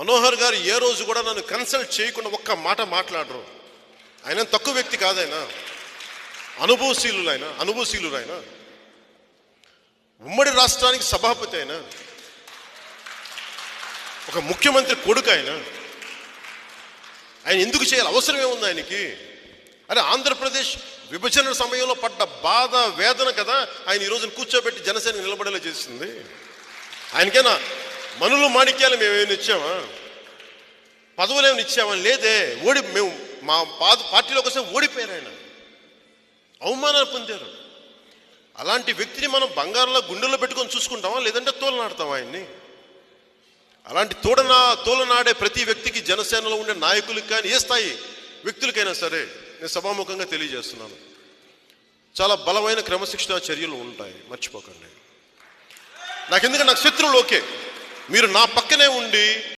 మనోహర్ గారు ఏ రోజు కూడా నన్ను కన్సల్ట్ చేయకుండా ఒక్క మాట మాట్లాడరు. ఆయన తక్కువ వ్యక్తి కాదైనా, అనుభవశీలురు ఆయన. ఉమ్మడి రాష్ట్రానికి సభాపతి అయినా, ఒక ముఖ్యమంత్రి కొడుకు ఆయన ఎందుకు చేయాలి? అవసరం ఏముంది ఆయనకి? అరే ఆంధ్రప్రదేశ్ విభజన సమయంలో పడ్డ బాధ వేదన కదా ఆయన ఈ రోజున కూర్చోబెట్టి జనసేన నిలబడేలా చేసింది. ఆయనకైనా మనులు మాణిక్యాలు మేమేమైనా ఇచ్చామా? పదవులు ఏమైనా ఇచ్చామా? లేదే. మేము మా పార్టీలోకి వస్తే ఓడిపోయారు, ఆయన అవమానాలు పొందారు. అలాంటి వ్యక్తిని మనం బంగారంలో గుండెల్లో పెట్టుకొని చూసుకుంటామా, లేదంటే తోలనాడతామా ఆయన్ని? అలాంటి తోలనాడే ప్రతి వ్యక్తికి జనసేనలో ఉండే నాయకులకి కానీ, ఏ స్థాయి వ్యక్తులకైనా సరే నేను సభాముఖంగా తెలియజేస్తున్నాను, చాలా బలమైన క్రమశిక్షణ చర్యలు ఉంటాయి, మర్చిపోకండి. నాకు శత్రువులు ఓకే, మీరు నా పక్కనే ఉండి